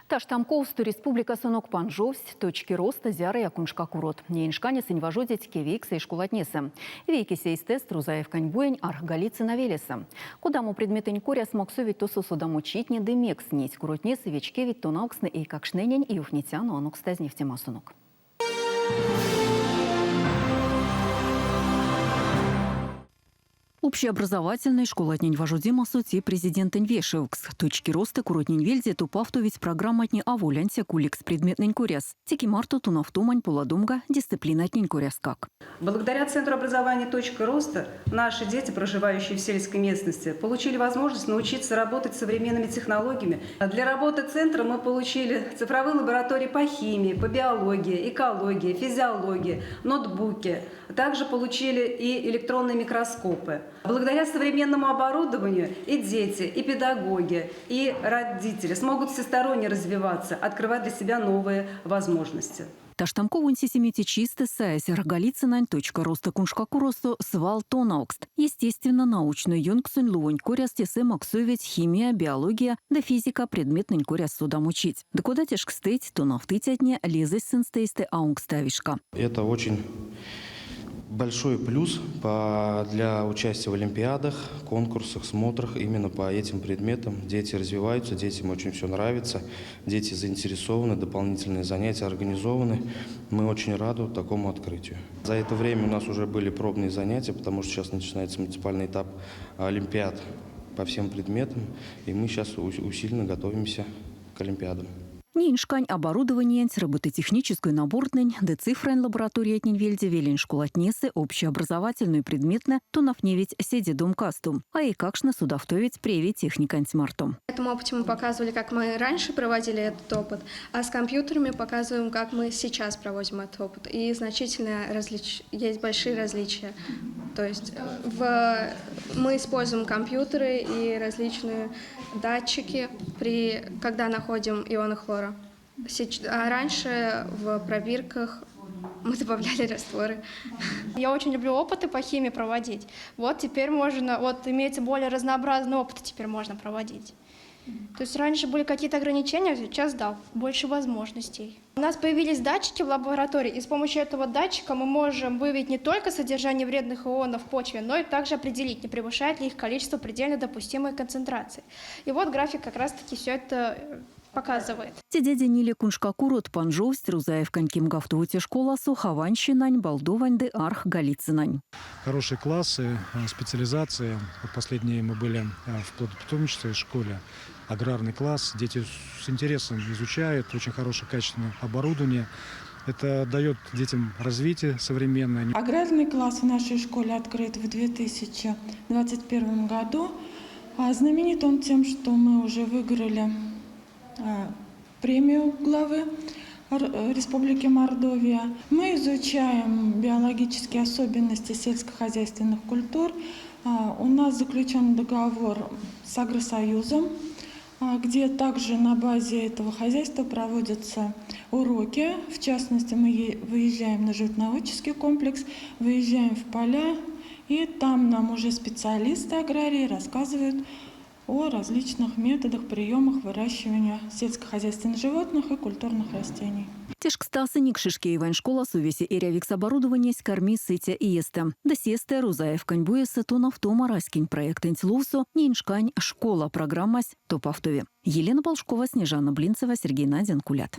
Таштамковсту республика сынок панжовсть, точки роста зяры якуншка курот. Нейншкане сыньважодить кевикса и шкулатнеса. Вейкисе из тест Рузаев каньбуень архгалицы навелеса. Кудаму предметень коря смоксовить то сосудаму читне демек снить куротнесы вечкевить то науксны и как шненень и уфнитяну анук стазнив темасунок. Общеобразовательной школатнень вожудима сути президентень Вешевкс. Точки роста куротнень вельзе тупавтовить программатни аволянся куликс предметнень коряс. Тики марту тунавтумань поладумга дисциплинатнень коряскак. Благодаря Центру образования «Точка роста» наши дети, проживающие в сельской местности, получили возможность научиться работать с современными технологиями. Для работы центра мы получили цифровые лаборатории по химии, по биологии, экологии, физиологии, ноутбуки. Также получили и электронные микроскопы. Благодаря современному оборудованию и дети, и педагоги, и родители смогут всесторонне развиваться, открывать для себя новые возможности. Таштамкову инсисимити чисто сайс архгалицынань точка роста куншкаку росту свал тонаукст. Естественно, научную юнгсунь луонь коряс тесе максовить химия, биология, да физика предметнень коряс судам учить. Да куда тяжк стыть, то нафтытятне лезать синстейсты аунгставишка. Это очень большой плюс для участия в олимпиадах, конкурсах, смотрах именно по этим предметам. Дети развиваются, детям очень все нравится, дети заинтересованы, дополнительные занятия организованы. Мы очень рады такому открытию. За это время у нас уже были пробные занятия, потому что сейчас начинается муниципальный этап олимпиад по всем предметам, и мы сейчас усиленно готовимся к олимпиадам. Нейншкань оборудование, робототехническую наборнень, децифрайн лаборатория вельде велень школатнесы, общеобразовательную предметно, то нафневить седи домкасту, а и какшно судавтовить преви техника антимартом. В этом опыте мы показывали, как мы раньше проводили этот опыт, а с компьютерами показываем, как мы сейчас проводим этот опыт. И значительно есть большие различия. То есть мы используем компьютеры и различные датчики, когда находим ионы хлора. А раньше в пробирках мы добавляли растворы. Я очень люблю опыты по химии проводить. Вот теперь имеется более разнообразный опыт, теперь можно проводить. То есть раньше были какие-то ограничения, сейчас, да, больше возможностей. У нас появились датчики в лаборатории, и с помощью этого датчика мы можем выявить не только содержание вредных ионов в почве, но и также определить, не превышает ли их количество предельно допустимой концентрации. И вот график как раз-таки все это показывает. Те нили куншкакурот панжовсть Рузаев каньким гафтовуте школа сухованщинань, балдовань де арх галицынань. Хорошие классы, специализации. Вот последние мы были в плодопитомнической школе. Аграрный класс. Дети с интересом изучают. Очень хорошее качественное оборудование. Это дает детям развитие современное. Аграрный класс в нашей школе открыт в 2021 году. Знаменит он тем, что мы уже выиграли премию главы Республики Мордовия. Мы изучаем биологические особенности сельскохозяйственных культур. У нас заключен договор с Агросоюзом, где также на базе этого хозяйства проводятся уроки. В частности, мы выезжаем на животноводческий комплекс, выезжаем в поля, и там нам уже специалисты аграрии рассказывают о различных методах, приемах выращивания сельскохозяйственных животных и культурных растений. Тешк стасы никшишки ивань школа сувеси эрявикс оборудование с корми сытя и еста. Да сесте Рузаев каньбуеса то нафтома раскинь проект интилусу, ниншкань школа программась то павтове. Елена Полшкова, Снежана Блинцева, Сергей Надин, Кулят.